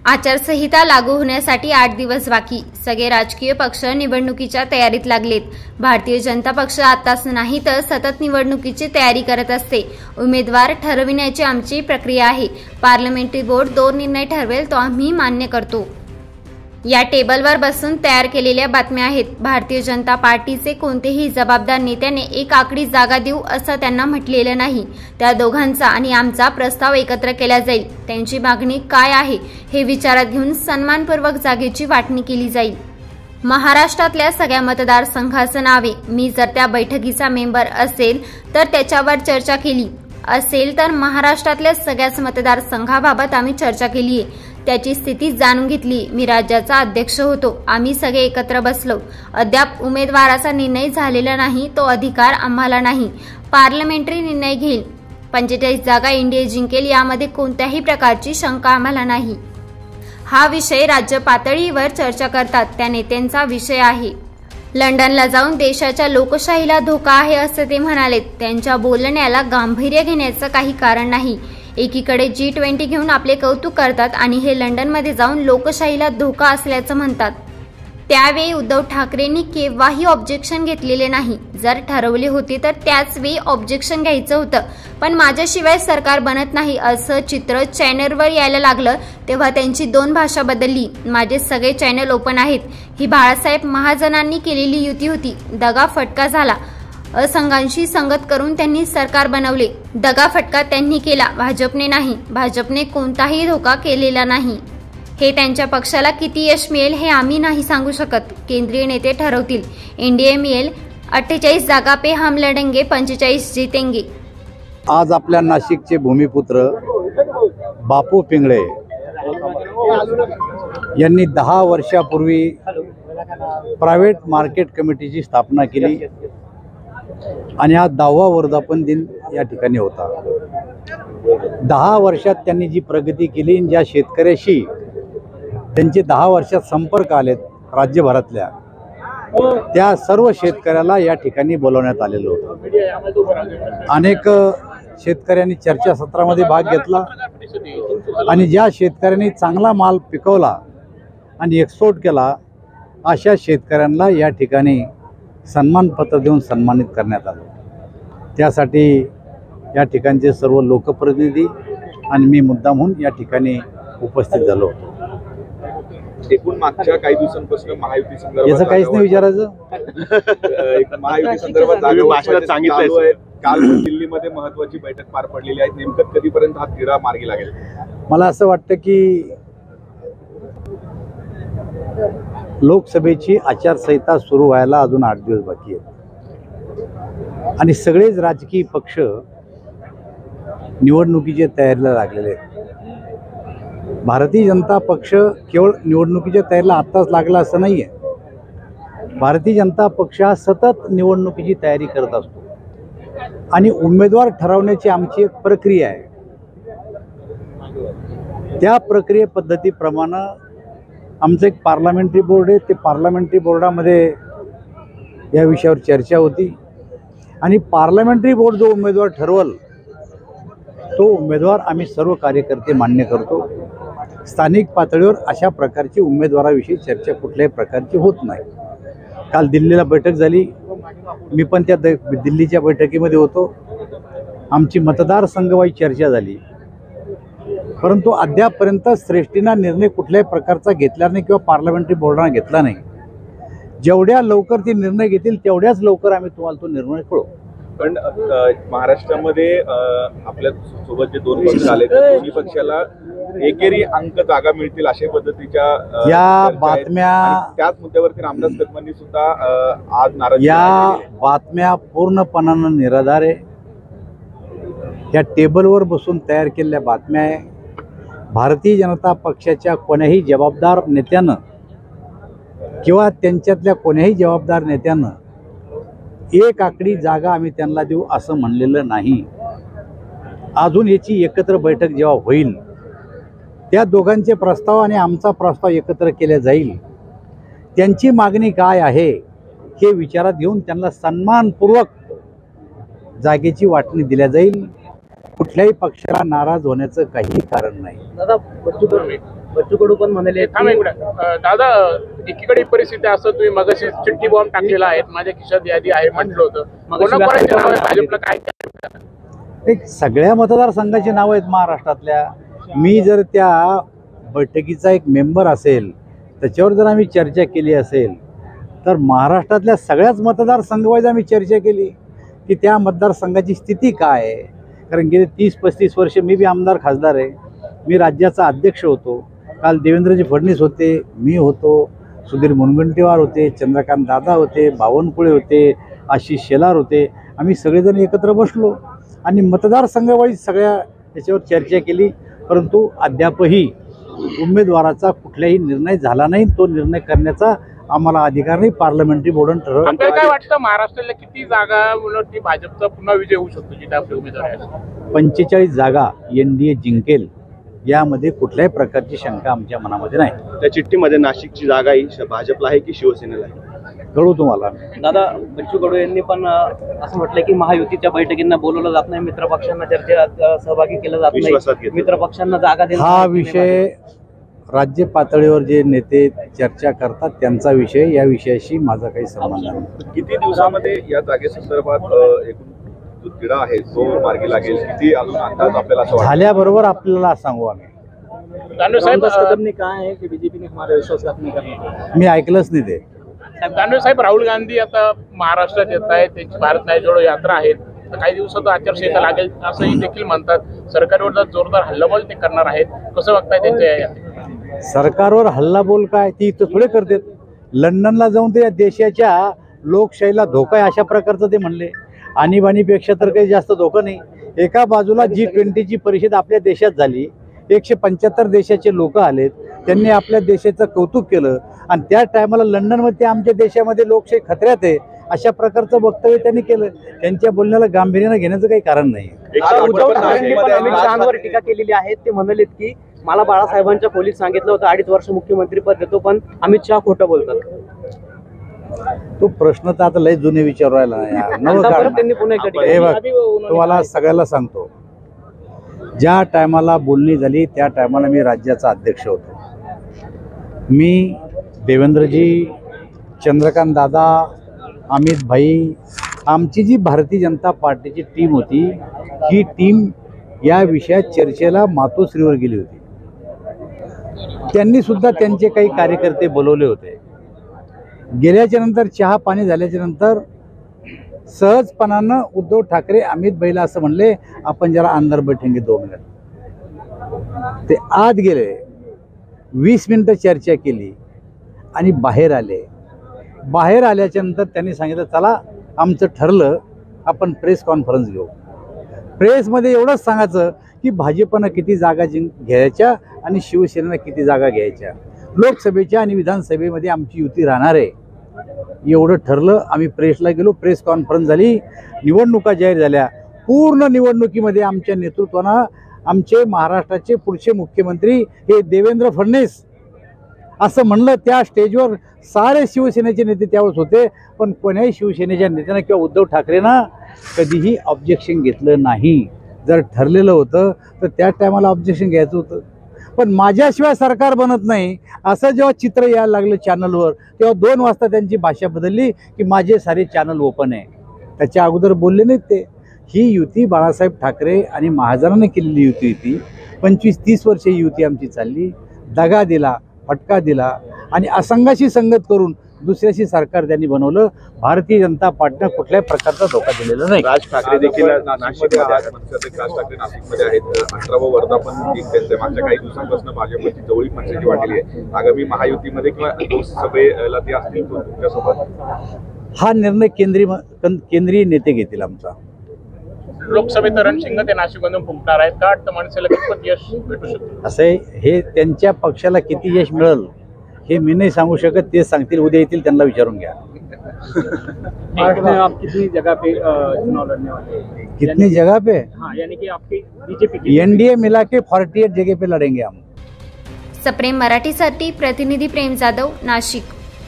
आचारसंहिता लागू होण्यासाठी 8 दिवस बाकी. सगळे राजकीय पक्ष निवडणुकीच्या तयारीत लागलेत. भारतीय जनता पक्ष आताच नाही तर सतत निवडणुकीची तयारी करत असते. उमेदवार ठरविण्याची आमची प्रक्रिया आहे. पार्लमेंटरी बोर्ड 2 निर्णय ठरवेल तो आम्ही मान्य करतो. या टेबलवर बसून तयार केलेल्या बातम्या आहेत. भारतीय जनता पार्टीचे कोणतेही जबाबदार नेत्याने एक आकडी जागा देऊ असं त्यांना म्हटलेलं नाही. त्या दोघांचा आणि आमचा प्रस्ताव एकत्र केला जाईल. त्यांची मागणी काय आहे हे विचारात घेऊन सन्मानपूर्वक जागेची वाटणी केली जाईल. महाराष्ट्रातल्या सगळ्या मतदारसंघाचं नावे मी जर त्या बैठकीचा मेंबर असेल तर त्याच्यावर चर्चा केली असेल तर महाराष्ट्रातल्या सगळ्याच मतदारसंघाबाबत आम्ही चर्चा केली आहे. त्याची स्थिती जाणून घेतली. मी राज्याचा अध्यक्ष होतो. आम्ही सगळे एकत्र बसलो. अद्याप उमेदवाराचा निर्णय झालेला नाही. तो अधिकार आम्हाला नाही. पार्लमेंटरी निर्णय घेईल. 45 जागा इंडिया जिंकेल यामध्ये कोणत्याही प्रकारची शंका आम्हाला नाही. हा विषय राज्य पातळीवर चर्चा करतात त्या नेत्यांचा विषय आहे. लंडनला जाऊन देशाच्या लोकशाहीला धोका आहे असं ते म्हणाले. त्यांच्या बोलण्याला गांभीर्य घेण्याचं काही कारण नाही. एकीकडे G20 घेऊन आपले कौतुक करतात आणि हे लंडनमध्ये जाऊन लोकशाहीला धोका असल्याचं म्हणतात. त्यावेळी उद्धव ठाकरेंनी केव्हाही ऑब्जेक्शन घेतलेले नाही. जर ठरवले होते तर त्याच वेळी ऑब्जेक्शन घ्यायचं होतं. पण माझ्याशिवाय सरकार बनत नाही असं चित्र चॅनलवर यायला लागलं तेव्हा त्यांची 2 भाषा बदलली. माझे सगळे चॅनल ओपन आहेत. ही बाळासाहेब महाजनांनी केलेली युती होती. दगाफटका झाला. असंघांशी संगत करून त्यांनी सरकार बनवले. दगाफटका त्यांनी केला, भाजपने नाही. भाजपने कोणताही धोका केलेला नाही. हे त्यांच्या पक्षाला किती यश मिळेल हे आम्ही नाही सांगू शकत. केंद्रीय नेते ठरवतील. एनडीए मिळेल 48 जागा पे हम लढेंगे, 45 जीतेंगे. आज आपल्या नाशिकचे भूमिपुत्र बापू पिंगळे यांनी 10 वर्षापूर्वी प्रायव्हेट मार्केट कमिटीची स्थापना केली आणि आज 10वा वर्धापन दिन या ठिकाणी होता. 10 वर्षात त्यांनी जी प्रगती केली, ज्या शेतकऱ्याशी त्यांचे 10 वर्षात संपर्क आलेत राज्यभरातल्या, त्या सर्व शेतकऱ्याला या ठिकाणी बोलवण्यात आलेलं होतं. अनेक शेतकऱ्यांनी चर्चासत्रामध्ये भाग घेतला आणि ज्या शेतकऱ्यांनी चांगला माल पिकवला आणि एक्सपोर्ट केला अशा शेतकऱ्यांना या ठिकाणी सन्मानपत्र देऊन सन्मानित करण्यात आलं. त्यासाठी या ठिकाणचे सर्व लोकप्रतिनिधी आणि मी मुद्दामहून या ठिकाणी उपस्थित झालो होतो. एकूण मागच्या काही दिवसांपासून महायुती संदर्भात याचं काहीच नाही विचारायचं. महायुती संदर्भात चालू आहे. काल दिल्लीमध्ये महत्वाची बैठक पार पडलेली आहे. नेमकं कधीपर्यंत हा तिढा मार्गी लागेल? मला असं वाटतं की लोकसभेची आचारसंहिता सुरू व्हायला अजून 8 दिवस बाकी आहेत आणि सगळेच राजकीय पक्ष निवडणुकीच्या तयारीला लागलेले आहेत. भारतीय जनता पक्ष केवळ निवडणुकीच्या तयारीला आत्ताच लागला असं नाही आहे. भारतीय जनता पक्ष हा सतत निवडणुकीची तयारी करत असतो आणि उमेदवार ठरवण्याची आमची एक प्रक्रिया आहे. त्या प्रक्रिये पद्धतीप्रमाणे आमचं एक पार्लमेंटरी बोर्ड आहे. ते पार्लमेंटरी बोर्डामध्ये या विषयावर चर्चा होती आणि पार्लमेंटरी बोर्ड जो उमेदवार ठरवल तो उमेदवार आम्ही सर्व कार्यकर्ते मान्य करतो. स्थानिक पातळीवर अशा प्रकारची उमेदवाराविषयी चर्चा कुठल्याही प्रकारची होत नाही. काल दिल्लीला बैठक झाली. मी पण त्या दिल्लीच्या बैठकीमध्ये होतो. आमची मतदारसंघवाई चर्चा झाली, परंतु अद्यापपर्यंत श्रेष्ठींना निर्णय कुठल्याही प्रकारचा घेतला नाही किंवा पार्लमेंटरी बोर्डाने घेतला नाही. जेवढ्या लवकर ते निर्णय घेतील तेवढ्याच लवकर आम्ही तुम्हाला तो निर्णय कळवू. पण महाराष्ट्रामध्ये आपल्या सोबत जे 2 पक्ष आले दोन्ही पक्षाला एकेरी अंक जागा मिळतील अशा पद्धतीच्या या बातम्या, त्याच मुद्द्यावरती रामदास कदमांनी सुद्धा आज नाराजी. या बातम्या पूर्णपणानं निराधार आहे. या टेबलवर बसून तयार केलेल्या बातम्या आहे. भारतीय जनता पक्षाच्या कोण्याही जबाबदार नेत्यानं किंवा त्यांच्यातल्या कोण्याही जबाबदार नेत्यानं एक आकडी जागा आम्ही त्यांना देऊ असं म्हणलेलं नाही. अजून याची एकत्र बैठक जेव्हा होईल त्या दोघांचे प्रस्ताव आणि आमचा प्रस्ताव एकत्र केला जाईल. त्यांची मागणी काय आहे हे विचारात घेऊन त्यांना सन्मानपूर्वक जागेची वाटणी दिल्या जाईल. कुठल्याही पक्षाला नाराज होण्याचं काही कारण नाही. बच्चू कडू पण म्हणाले दादा एकीकडे परिस्थिती असं तुम्ही मगाशी चिठ्ठी बॉम्ब टाकलेला आहे, माझ्या खिशात यादी आहे म्हटलं होतं, भाजपला काय एक सगळ्या मतदारसंघाची नावं आहेत महाराष्ट्रातल्या. मी जर त्या बैठकीचा एक मेंबर असेल, त्याच्यावर जर आम्ही चर्चा केली असेल, तर महाराष्ट्रातल्या सगळ्याच मतदारसंघावाईज आम्ही चर्चा केली की त्या मतदारसंघाची स्थिती काय आहे. कारण गेले 30-35 वर्ष मी बी आमदार खासदार आहे, मी राज्याचा अध्यक्ष होतो. काल देवेंद्रजी फडणवीस होते, मी होतो, सुधीर मुनगंटीवार होते, चंद्रकांत दादा होते, बावनकुळे होते, आशिष शेलार होते. आम्ही सगळेजण एकत्र बसलो आणि मतदारसंघावाईज सगळ्या याच्यावर चर्चा केली. परंतु अद्यापही उमेदवाराचा कुठलाही निर्णय झाला नाही. तो निर्णय करण्याचा आम्हाला अधिकार नाही. पार्लमेंटरी बोर्डाने ठरवलं. आपल्याला काय वाटतं महाराष्ट्राला किती जागा उलट भाजपचा पुन्हा विजय होऊ शकतो जिथे आपले उमेदवार आहेत? 45 जागा NDA जिंकेल यामध्ये कुठल्याही प्रकारची शंका आमच्या मनामध्ये नाही. त्या चिठ्ठीमध्ये नाशिकची जागा ही भाजपला आहे की शिवसेनेला आहे? कळू तुम्हाला. दादा, बच्चू कडू यांनी पण असं म्हटलं की महायुतीच्या बैठकींना बोलवलं जात नाही, मित्रपक्षांना चर्चेत सहभागी केलं जात नाही, मित्रपक्षांना जागा देणं हा विषय राज्य पातळीवर जे नेते चर्चा करतात त्यांचा विषय, या विषयाशी माझा काही संबंध नाही. किती दिवसामध्ये या जागेसंदर्भात एकूण जो तिढा आहे तो मार्गी लागेल, किती अजून अंदाज आपल्याला असं वाटतं? झाल्याबरोबर आपल्याला सांगू आम्ही. दानवे साहेब काय आहे की बीजेपीने हमारा विश्वासघात नाही करणार? मी ऐकलंच नाही ते. दानवे साहेब, राहुल गांधी आता महाराष्ट्रात येत आहेत, त्यांची भारत नाही जोडो यात्रा आहे, काही दिवसात आचारसंहिता लागेल असंही देखील म्हणतात. सरकारवर जोरदार हल्लाबोल ते करणार आहेत, कसं बघताय त्यांच्या? सरकारवर हल्लाबोल काय, ती इथं थोडे करतात. लंडनला जाऊन ते या देशाच्या लोकशाहीला धोका आहे अशा प्रकारचं ते म्हणले. आणीबाणीपेक्षा तर काही जास्त धोका नाही. एका बाजूला G20ची परिषद आपल्या देशात झाली, 175 देशाचे लोक आलेत, त्यांनी आपल्या देशाचं कौतुक केलं आणि त्या टायमाला लंडनमध्ये आमच्या देशामध्ये लोकशाही खतऱ्यात आहे अशा प्रकारचं वक्तव्य त्यांनी केलं. त्यांच्या बोलण्याला गांभीर्यानं घेण्याचं काही कारण नाही. उद्धव ठाकरेंनी पण अमित शहांवर टीका केलेली आहे. ते म्हणालेत की मला बाळासाहेबांच्या खोलीत सांगितलं होतं 2.5 वर्ष मुख्यमंत्रीपद देतो, पण अमित शहा खोटं बोलतात. तो प्रश्न तर आता लय जुने विचार राहिला तुम्हाला सगळ्याला सांगतो. ज्या टायमाला बोलणी झाली त्या टायमाला मी राज्याचा अध्यक्ष होतो. मी, देवेंद्रजी, चंद्रकांत दादा, अमित भाई, आमची जी भारतीय जनता पार्टीची टीम होती, ही टीम या विषयात चर्चेला मातोश्रीवर गेली होती. त्यांनी सुद्धा त्यांचे काही कार्यकर्ते बोलवले होते. गेल्याच्या नंतर चहा पाणी झाल्याच्या नंतर सहजपणानं उद्धव ठाकरे अमित भाईला असं म्हणले, आपण जरा अंदर बैठेंगे 2 मिनिट. ते आत गेले, 20 मिनिटं चर्चा केली आणि बाहेर आले. बाहेर आल्याच्या नंतर त्यांनी सांगितलं, चला आमचं ठरलं, आपण प्रेस कॉन्फरन्स घेऊ. प्रेसमध्ये एवढंच सांगायचं की भाजपनं किती जागा घ्यायच्या आणि शिवसेनेनं किती जागा घ्यायच्या, लोकसभेच्या आणि विधानसभेमध्ये आमची युती राहणार आहे, एवढं ठरलं. आम्ही प्रेसला गेलो, प्रेस कॉन्फरन्स झाली, निवडणुका जाहीर झाल्या. पूर्ण निवडणुकीमध्ये आमच्या नेतृत्वानं आमचे महाराष्ट्राचे पुढचे मुख्यमंत्री हे देवेंद्र फडणवीस असं म्हणलं. त्या स्टेजवर सारे शिवसेनेचे नेते त्यावेळेस होते, पण कोण्याही शिवसेनेच्या नेत्यानं किंवा उद्धव ठाकरेंना कधीही ऑब्जेक्शन घेतलं नाही. जर ठरलेलं होतं तर त्या टायमाला ऑब्जेक्शन घ्यायचं होतं. पण माझ्याशिवाय सरकार बनत नाही असं जेव्हा चित्र यायला लागलं चॅनलवर, तेव्हा 2 वाजता त्यांची भाषा बदलली की माझे सारे चॅनल ओपन आहे. त्याच्या अगोदर बोलले नाहीत ते. ही युती बाळासाहेब ठाकरे आणि महाजनाने केलेली युती होती. 25-30 वर्षे ही युती आमची चालली. दगा दिला, फटका दिला आणि असंघाशी संगत करून दुसऱ्याशी सरकार त्यांनी बनवलं. भारतीय जनता पार्टीनं कुठल्याही प्रकारचा धोका दिलेला नाही. राज ठाकरे देखील नाशिकमध्ये आहेत, राज ठाकरे नाशिकमध्ये आहेत. 18वा वर्धापन दिन त्यांच्या मागच्या काही दिवसांपासून भाजपची जवळीक मनसेची वाढलेली आहे. आगामी महायुतीमध्ये किंवा लोकसभेला ते असतील तुमच्यासोबत? हा निर्णय केंद्रीय नेते घेतील. आमचा लोकसभेत रणशिंग ते नाशिकमधून फुंकणार आहेत का? वाटतं मनसेला कितपत यश भेटू शकतं? असे हे त्यांच्या पक्षाला किती यश मिळेल हे मी नाही सांगू शकत. ते सांगतील, उद्या येतील, त्यांना विचारून घ्या. आप कितनी जगह पे चुनाव लड़ने वाले हैं? कितनी जगह पे? हाँ, यानी कि आपकी बीजेपी NDA मिला के 48 जगह पे लड़ेंगे हम. सप्रेम मराठीसाठी प्रतिनिधी प्रेम जाधव, नाशिक.